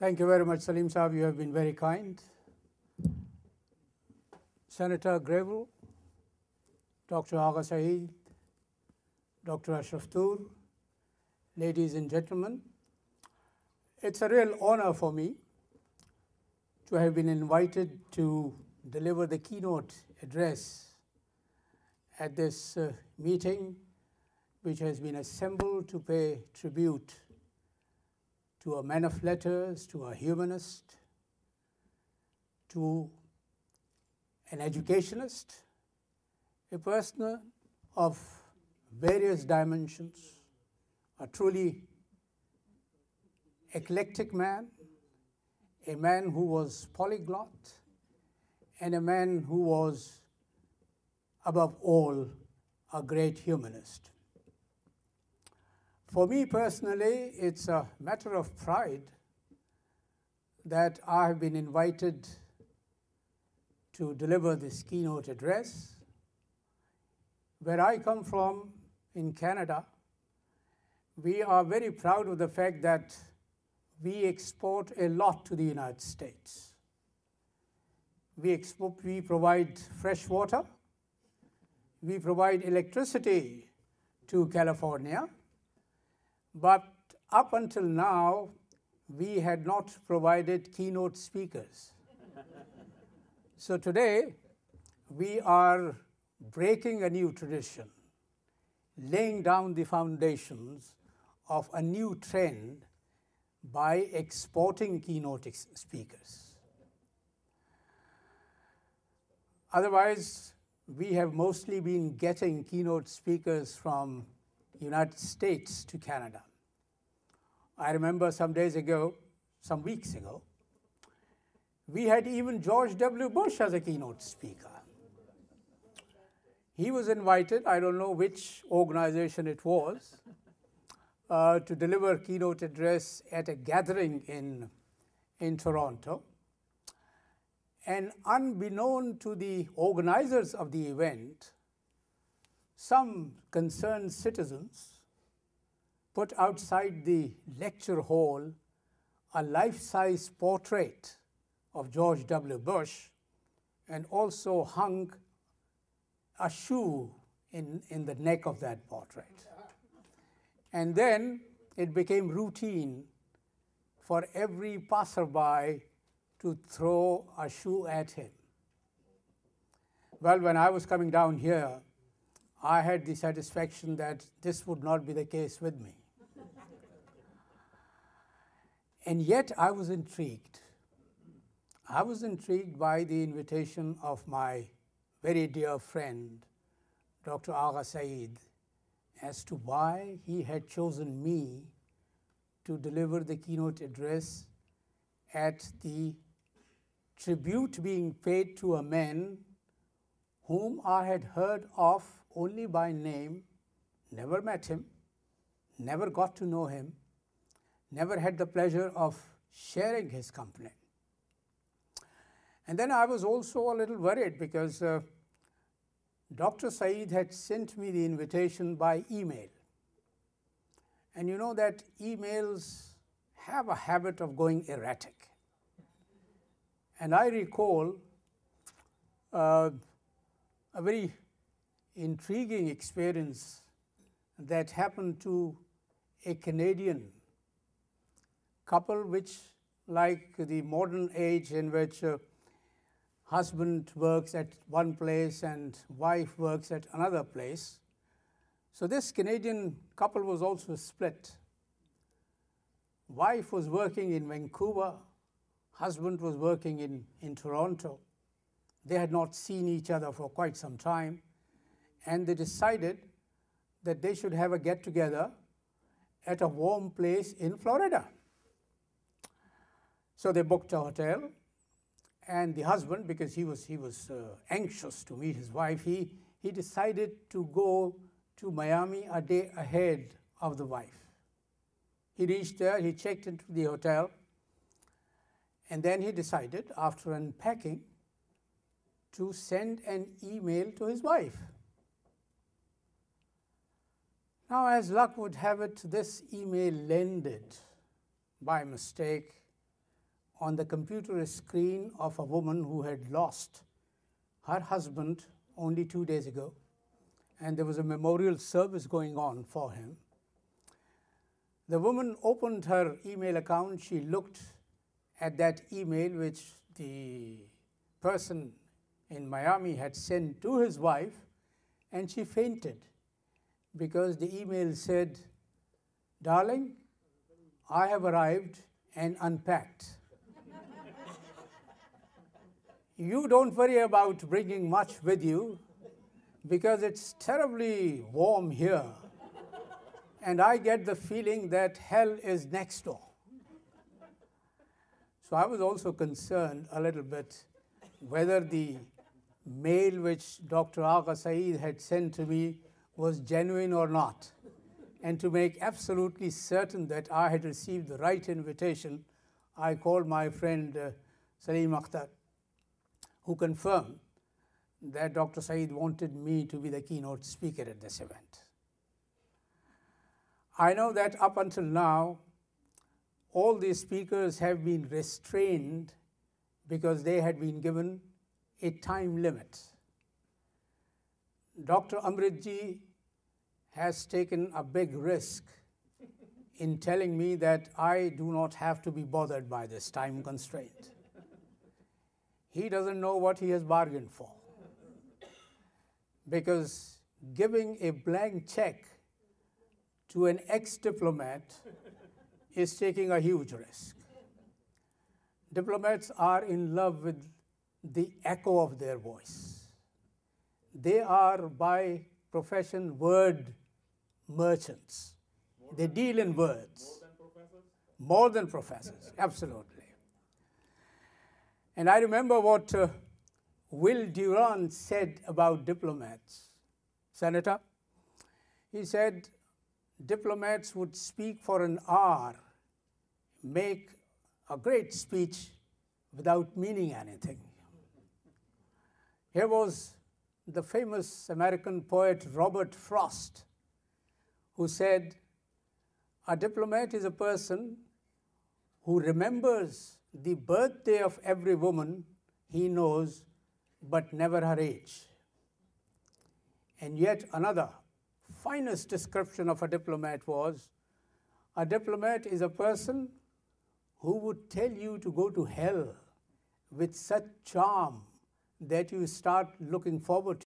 Thank you very much, Salim Saab. You have been very kind. Senator Greville, Dr. Agha Saeed, Dr. Ashraf Tur, ladies and gentlemen, it's a real honor for me to have been invited to deliver the keynote address at this meeting, which has been assembled to pay tribute to a man of letters, to a humanist, to an educationist, a person of various dimensions, a truly eclectic man, a man who was polyglot, and a man who was, above all, a great humanist. For me personally, it's a matter of pride that I have been invited to deliver this keynote address. Where I come from in Canada, we are very proud of the fact that we export a lot to the United States. We provide fresh water, we provide electricity to California, but up until now, we had not provided keynote speakers. So today, we are breaking a new tradition, laying down the foundations of a new trend by exporting keynote speakers. Otherwise, we have mostly been getting keynote speakers from United States to Canada. I remember some weeks ago, we had even George W. Bush as a keynote speaker. He was invited, I don't know which organization it was, to deliver a keynote address at a gathering in Toronto. And unbeknown to the organizers of the event, some concerned citizens put outside the lecture hall a life-size portrait of George W. Bush and also hung a shoe in the neck of that portrait. And then it became routine for every passerby to throw a shoe at him. Well, when I was coming down here, I had the satisfaction that this would not be the case with me. And yet I was intrigued. I was intrigued by the invitation of my very dear friend, Dr. Agha Saeed, as to why he had chosen me to deliver the keynote address at the tribute being paid to a man whom I had heard of only by name, never met him, never got to know him, never had the pleasure of sharing his company. And then I was also a little worried because Dr. Saeed had sent me the invitation by email. And you know that emails have a habit of going erratic. And I recall a very intriguing experience that happened to a Canadian couple, which, like the modern age in which husband works at one place and wife works at another place. So this Canadian couple was also split. Wife was working in Vancouver, husband was working in Toronto. They had not seen each other for quite some time, and they decided that they should have a get-together at a warm place in Florida. So they booked a hotel, and the husband, because he was anxious to meet his wife, he decided to go to Miami a day ahead of the wife. He reached there, he checked into the hotel, and then he decided, after unpacking, to send an email to his wife. Now, as luck would have it, this email landed by mistake on the computer screen of a woman who had lost her husband only 2 days ago, and there was a memorial service going on for him. The woman opened her email account. She looked at that email which the person in Miami had sent to his wife, and she fainted because the email said, "Darling, I have arrived and unpacked. You don't worry about bringing much with you because it's terribly warm here, and I get the feeling that hell is next door." So I was also concerned a little bit whether the mail which Dr. Agha Saeed had sent to me was genuine or not. And to make absolutely certain that I had received the right invitation, I called my friend Salim Akhtar, who confirmed that Dr. Saeed wanted me to be the keynote speaker at this event. I know that up until now, all these speakers have been restrained because they had been given a time limit. Dr. Amritji has taken a big risk in telling me that I do not have to be bothered by this time constraint. He doesn't know what he has bargained for, because giving a blank check to an ex-diplomat is taking a huge risk. Diplomats are in love with the echo of their voice. They are by profession word merchants. They deal in words. More than professors? More than professors, absolutely. And I remember what Will Durant said about diplomats. Senator, he said, diplomats would speak for an hour, make a great speech without meaning anything. Here was the famous American poet Robert Frost, who said, a diplomat is a person who remembers the birthday of every woman he knows, but never her age. And yet another finest description of a diplomat was, a diplomat is a person who would tell you to go to hell with such charm that you start looking forward to